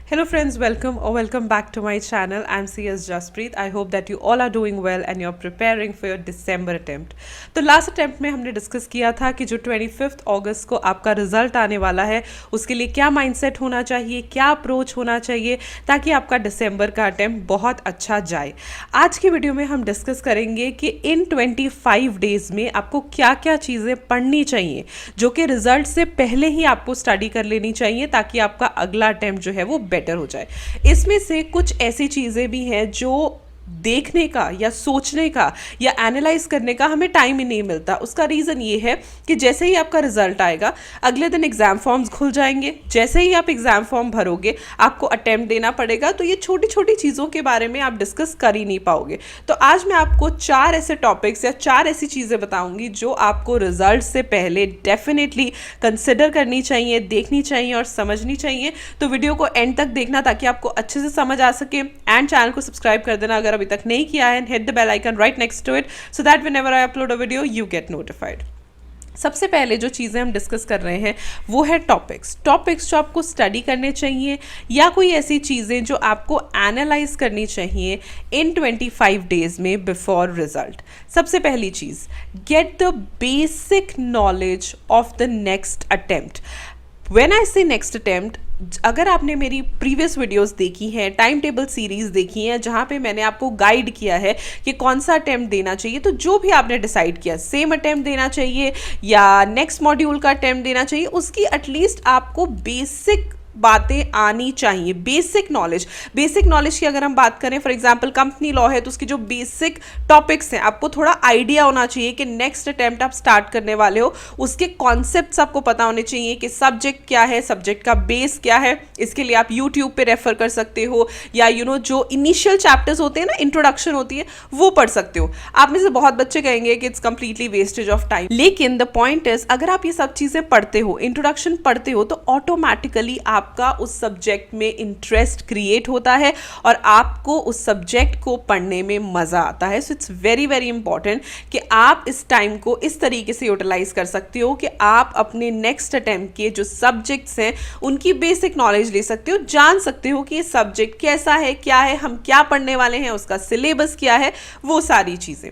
Hello friends, welcome or welcome back to my channel. I'm CS Jaspreet. I hope that you all are doing well and you're preparing for your December attempt. तो last attempt में हमने discuss किया था कि जो 25 अगस्त को आपका result आने वाला है उसके लिए क्या माइंडसेट होना चाहिए, क्या अप्रोच होना चाहिए ताकि आपका दिसंबर का अटेम्प्ट बहुत अच्छा जाए। आज की वीडियो में हम डिस्कस करेंगे कि इन 25 डेज में आपको क्या क्या चीज़ें पढ़नी चाहिए जो कि रिजल्ट से पहले ही आपको स्टडी कर लेनी चाहिए ताकि आपका अगला अटेम्प्ट जो है वो बेटर हो जाए। इसमें से कुछ ऐसी चीज़ें भी हैं जो देखने का या सोचने का या एनालाइज करने का हमें टाइम ही नहीं मिलता। उसका रीज़न ये है कि जैसे ही आपका रिजल्ट आएगा अगले दिन एग्ज़ाम फॉर्म्स खुल जाएंगे, जैसे ही आप एग्ज़ाम फॉर्म भरोगे आपको अटेम्प्ट देना पड़ेगा, तो ये छोटी छोटी चीज़ों के बारे में आप डिस्कस कर ही नहीं पाओगे। तो आज मैं आपको 4 ऐसे टॉपिक्स या 4 ऐसी चीज़ें बताऊंगी जो आपको रिजल्ट से पहले डेफिनेटली कंसिडर करनी चाहिए, देखनी चाहिए और समझनी चाहिए। तो वीडियो को एंड तक देखना ताकि आपको अच्छे से समझ आ सके। एंड चैनल को सब्सक्राइब कर देना अगर अभी तक नहीं किया है, and hit the bell icon right next to it so that whenever I upload a video you get notified. सबसे पहले जो चीज़ें हम डिस्कस कर रहे हैं वो है टॉपिक्स जो आपको स्टडी करने चाहिए या कोई ऐसी चीज़ें जो आपको एनालाइज करनी चाहिए इन 25 डेज में बिफोर रिजल्ट। सबसे पहली चीज़, get the basic knowledge of the next attempt. When I say next attempt, अगर आपने मेरी प्रीवियस वीडियोस देखी हैं, टाइम टेबल सीरीज़ देखी हैं जहाँ पे मैंने आपको गाइड किया है कि कौन सा अटेम्प्ट देना चाहिए, तो जो भी आपने डिसाइड किया सेम अटेम्प्ट देना चाहिए या नेक्स्ट मॉड्यूल का अटेम्प्ट देना चाहिए, उसकी एटलीस्ट आपको बेसिक बातें आनी चाहिए। बेसिक नॉलेज की अगर हम बात करें, फॉर एग्जांपल कंपनी लॉ है तो उसकी जो बेसिक टॉपिक्स हैं आपको थोड़ा आइडिया होना चाहिए कि नेक्स्ट अटेम्प्ट आप स्टार्ट करने वाले हो, उसके कॉन्सेप्ट्स आपको पता होने चाहिए कि सब्जेक्ट क्या है, सब्जेक्ट का बेस क्या है। इसके लिए आप यूट्यूब पे रेफर कर सकते हो या जो इनिशियल चैप्टर्स होते हैं ना, इंट्रोडक्शन होती है, वो पढ़ सकते हो। आप में से बहुत बच्चे कहेंगे कि it's completely wastage of time, लेकिन द पॉइंट इज अगर आप ये सब चीज़ें पढ़ते हो, इंट्रोडक्शन पढ़ते हो, तो ऑटोमेटिकली आपका उस सब्जेक्ट में इंटरेस्ट क्रिएट होता है और आपको उस सब्जेक्ट को पढ़ने में मज़ा आता है। So it's very very important कि आप इस टाइम को इस तरीके से यूटिलाइज कर सकते हो कि आप अपने नेक्स्ट अटेम्प्ट के जो सब्जेक्ट्स हैं उनकी बेसिक नॉलेज ले सकते हो, जान सकते हो कि ये सब्जेक्ट कैसा है, क्या है, हम क्या पढ़ने वाले हैं, उसका सिलेबस क्या है, वो सारी चीज़ें।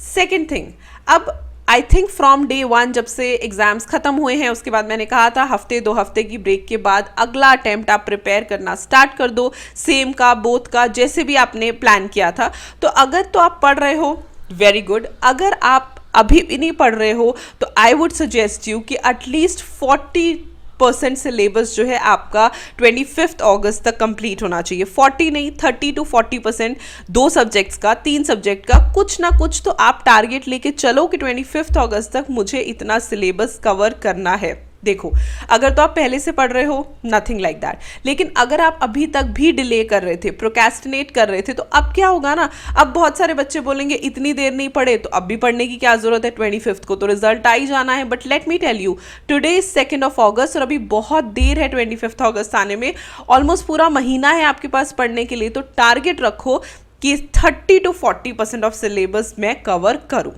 सेकेंड थिंग, अब आई थिंक फ्रॉम डे 1 जब से एग्जाम्स खत्म हुए हैं उसके बाद मैंने कहा था हफ्ते 2 हफ्ते की ब्रेक के बाद अगला अटेम्प्ट आप प्रिपेयर करना स्टार्ट कर दो, सेम का, बोथ का, जैसे भी आपने प्लान किया था। तो अगर तो आप पढ़ रहे हो वेरी गुड, अगर आप अभी भी नहीं पढ़ रहे हो तो आई वुड सजेस्ट यू कि एटलीस्ट 40% सिलेबस जो है आपका 25 अगस्त तक कंप्लीट होना चाहिए। 40 नहीं, 30 to 40%, 2 सब्जेक्ट्स का, 3 सब्जेक्ट का, कुछ ना कुछ तो आप टारगेट लेके चलो कि 25 अगस्त तक मुझे इतना सिलेबस कवर करना है। देखो, अगर तो आप पहले से पढ़ रहे हो नथिंग लाइक दैट, लेकिन अगर आप अभी तक भी डिले कर रहे थे, प्रोक्रेस्टिनेट कर रहे थे, तो अब क्या होगा ना, अब बहुत सारे बच्चे बोलेंगे इतनी देर नहीं पढ़े तो अब भी पढ़ने की क्या जरूरत है, 25 को तो रिजल्ट आ ही जाना है। But let me tell you, today is 2 अगस्त और अभी बहुत देर है 25 अगस्त आने में, ऑलमोस्ट पूरा महीना है आपके पास पढ़ने के लिए। तो टारगेट रखो कि 30 to 40% ऑफ सिलेबस मैं कवर करूं।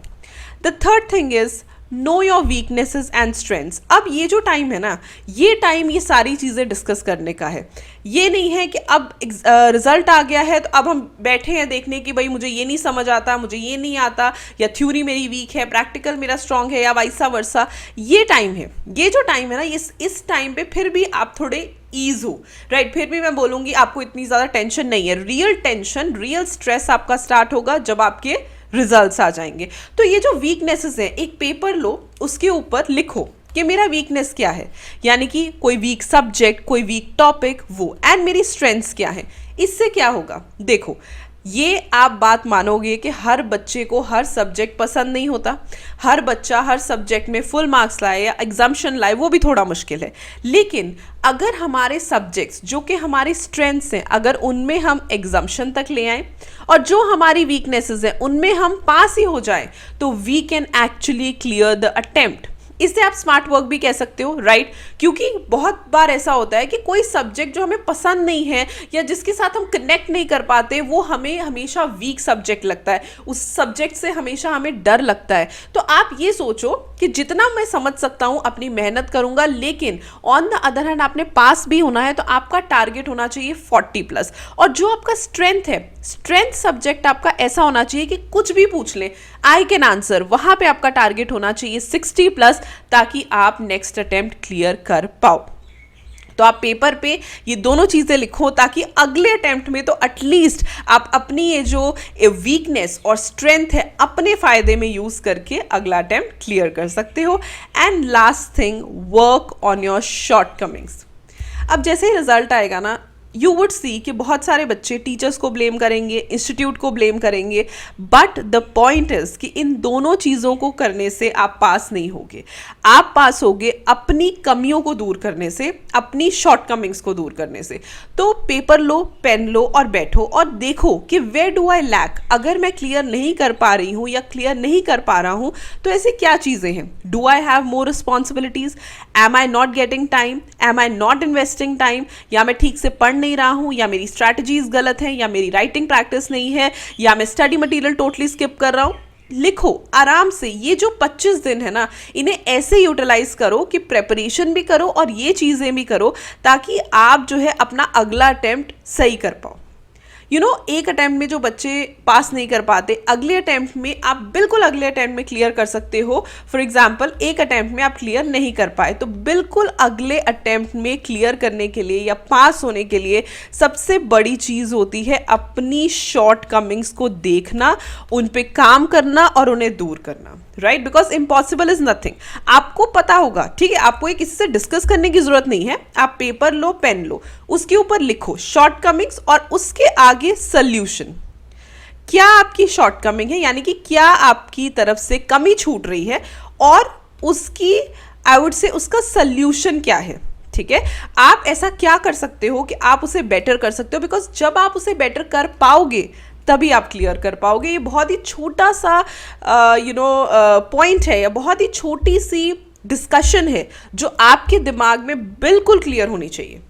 The third thing is know your weaknesses and strengths. अब ये जो टाइम है ना, ये टाइम ये सारी चीज़ें डिस्कस करने का है। ये नहीं है कि अब रिजल्ट आ गया है तो अब हम बैठे हैं देखने कि भाई मुझे ये नहीं समझ आता, मुझे ये नहीं आता, या थ्योरी मेरी वीक है, प्रैक्टिकल मेरा स्ट्रांग है, या वाइसा वर्सा। ये टाइम है, ये जो टाइम है ना, इस टाइम पे फिर भी आप थोड़े ईज हो, राइट। फिर भी मैं बोलूँगी आपको इतनी ज़्यादा टेंशन नहीं है। रियल टेंशन, रियल स्ट्रेस आपका स्टार्ट होगा जब आपके रिजल्ट्स आ जाएंगे। तो ये जो वीकनेसेस हैं, एक पेपर लो, उसके ऊपर लिखो कि मेरा वीकनेस क्या है, यानी कि कोई वीक सब्जेक्ट, कोई वीक टॉपिक, वो, एंड मेरी स्ट्रेंथ्स क्या है। इससे क्या होगा, देखो, ये आप बात मानोगे कि हर बच्चे को हर सब्जेक्ट पसंद नहीं होता, हर बच्चा हर सब्जेक्ट में फुल मार्क्स लाए या एग्जाम्शन लाए, वो भी थोड़ा मुश्किल है। लेकिन अगर हमारे सब्जेक्ट्स जो कि हमारी स्ट्रेंथ्स हैं, अगर उनमें हम एग्जाम्शन तक ले आए और जो हमारी वीकनेसेस हैं उनमें हम पास ही हो जाएं, तो we can actually clear the attempt. इसे आप स्मार्ट वर्क भी कह सकते हो, राइट? क्योंकि बहुत बार ऐसा होता है कि कोई सब्जेक्ट जो हमें पसंद नहीं है या जिसके साथ हम कनेक्ट नहीं कर पाते, वो हमें हमेशा वीक सब्जेक्ट लगता है, उस सब्जेक्ट से हमेशा हमें डर लगता है। तो आप ये सोचो कि जितना मैं समझ सकता हूँ अपनी मेहनत करूँगा, लेकिन ऑन द अदर हैंड आपने पास भी होना है, तो आपका टारगेट होना चाहिए 40+। और जो आपका स्ट्रेंथ है, स्ट्रेंथ सब्जेक्ट आपका ऐसा होना चाहिए कि कुछ भी पूछ लें आई कैन आंसर, वहां पे आपका टारगेट होना चाहिए 60+, ताकि आप नेक्स्ट अटेम्प्ट क्लियर कर पाओ। तो आप पेपर पे ये दोनों चीज़ें लिखो ताकि अगले अटेम्प्ट में तो एटलीस्ट आप अपनी ये जो वीकनेस और स्ट्रेंथ है अपने फायदे में यूज़ करके अगला अटेम्प्ट क्लियर कर सकते हो। And last thing, work on your shortcomings. अब जैसे ही रिजल्ट आएगा ना, यू वुड सी कि बहुत सारे बच्चे टीचर्स को ब्लेम करेंगे, इंस्टीट्यूट को ब्लेम करेंगे, बट द पॉइंट इज कि इन दोनों चीज़ों को करने से आप पास नहीं होगे। आप पास होगे अपनी कमियों को दूर करने से, अपनी शॉर्टकमिंग्स को दूर करने से। तो पेपर लो, पेन लो और बैठो और देखो कि वेयर डू आई लैक। अगर मैं क्लियर नहीं कर पा रही हूँ या क्लियर नहीं कर पा रहा हूँ तो ऐसी क्या चीज़ें हैं? Do I have more responsibilities? Am I not getting time? Am I not investing time? या मैं ठीक से पढ़ नहीं रहा हूं, या मेरी स्ट्रैटेजीज गलत है, या मेरी राइटिंग प्रैक्टिस नहीं है, या मैं स्टडी मटेरियल टोटली स्किप कर रहा हूं? लिखो आराम से। ये जो 25 दिन है ना, इन्हें ऐसे यूटिलाइज करो कि प्रेपरेशन भी करो और ये चीज़ें भी करो ताकि आप जो है अपना अगला अटेम्प्ट सही कर पाओ। एक अटेम्प्ट में जो बच्चे पास नहीं कर पाते, अगले अटेम्प्ट में आप बिल्कुल अगले अटेम्प्ट में क्लियर कर सकते हो। फॉर एग्जाम्पल, एक अटेम्प्ट में आप क्लियर नहीं कर पाए तो बिल्कुल अगले अटेम्प्ट में क्लियर करने के लिए या पास होने के लिए सबसे बड़ी चीज़ होती है अपनी शॉर्ट कमिंग्स को देखना, उन पे काम करना और उन्हें दूर करना, right? Because impossible is nothing. आपको पता होगा, ठीक है, आपको ये किसी से डिस्कस करने की जरूरत नहीं है। आप पेपर लो, पेन लो, उसके ऊपर लिखो शॉर्ट कमिंग्स और उसके आगे सल्यूशन। क्या आपकी शॉर्ट कमिंग है, यानी कि क्या आपकी तरफ से कमी छूट रही है और उसकी आई वुड से उसका सल्यूशन क्या है, ठीक है? आप ऐसा क्या कर सकते हो कि आप उसे बेटर कर सकते हो, बिकॉज जब आप उसे बेटर कर पाओगे तभी आप क्लियर कर पाओगे। ये बहुत ही छोटा सा पॉइंट है या बहुत ही छोटी सी डिस्कशन है जो आपके दिमाग में बिल्कुल क्लियर होनी चाहिए।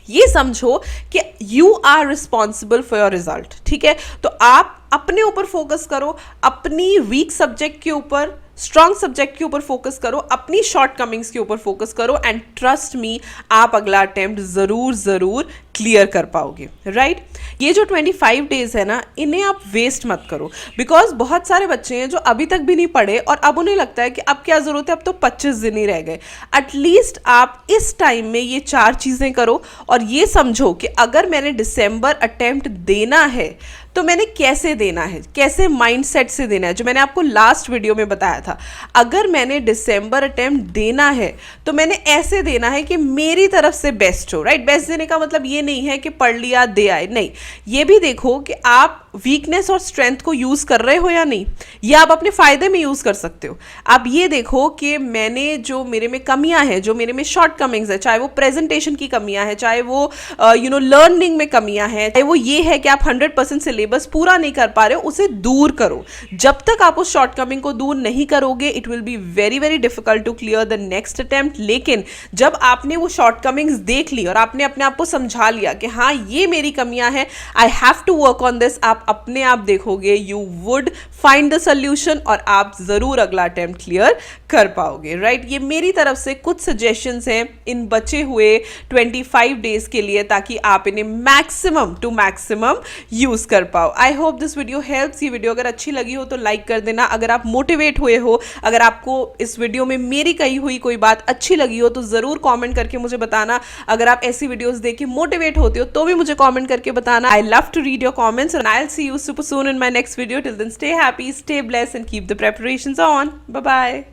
ये समझो कि you are responsible for your result, ठीक है? तो आप अपने ऊपर फोकस करो, अपनी वीक सब्जेक्ट के ऊपर, स्ट्रॉन्ग सब्जेक्ट के ऊपर फोकस करो, अपनी शॉर्ट कमिंग्स के ऊपर फोकस करो, एंड ट्रस्ट मी, आप अगला अटेम्प्ट ज़रूर क्लियर कर पाओगे, राइट? ये जो 25 डेज है ना, इन्हें आप वेस्ट मत करो, बिकॉज बहुत सारे बच्चे हैं जो अभी तक भी नहीं पढ़े और अब उन्हें लगता है कि अब क्या ज़रूरत है, अब तो 25 दिन ही रह गए। एटलीस्ट आप इस टाइम में ये 4 चीज़ें करो और ये समझो कि अगर मैंने दिसंबर अटेम्प्ट देना है तो मैंने कैसे देना है, कैसे माइंडसेट से देना है, जो मैंने आपको लास्ट वीडियो में बताया था। अगर मैंने दिसंबर अटेम्प्ट देना है तो मैंने ऐसे देना है कि मेरी तरफ से बेस्ट हो, राइट? बेस्ट देने का मतलब ये नहीं है कि पढ़ लिया दे आए, नहीं। ये भी देखो कि आप वीकनेस और स्ट्रेंथ को यूज़ कर रहे हो या नहीं, या आप अपने फ़ायदे में यूज़ कर सकते हो। आप ये देखो कि मैंने जो मेरे में कमियां हैं, जो मेरे में शॉर्ट कमिंग्स है, चाहे वो प्रेजेंटेशन की कमियां हैं, चाहे वो लर्निंग में कमियां हैं, चाहे वो ये है कि आप 100% सिलेबस पूरा नहीं कर पा रहे हो, उसे दूर करो। जब तक आप उस शॉर्ट कमिंग को दूर नहीं करोगे, it will be very difficult to clear the next attempt. लेकिन जब आपने वो शॉर्ट कमिंग्स देख ली और आपने अपने आप को समझा लिया कि हाँ ये मेरी कमियां हैं, I have to work on this, आप अपने आप देखोगे you would find the solution और आप जरूर अगला अटेम्प्ट क्लियर कर पाओगे, राइट? ये मेरी तरफ से कुछ सजेशंस हैं इन बचे हुए 25 डेज के लिए, ताकि आप इन्हें मैक्सिमम टू मैक्सिमम यूज कर पाओ। I hope this video helps. ये वीडियो अगर अच्छी लगी हो तो लाइक कर देना। अगर आप मोटिवेट हुए हो, अगर आपको इस वीडियो में मेरी कही हुई कोई बात अच्छी लगी हो तो जरूर कॉमेंट करके मुझे बताना। अगर आप ऐसी वीडियोस देख के मोटिवेट होते हो तो भी मुझे कॉमेंट करके बताना। I love to read your comments and I will see you super soon in my next video. Till then, stay happy, stay blessed, and keep the preparations on. Bye bye.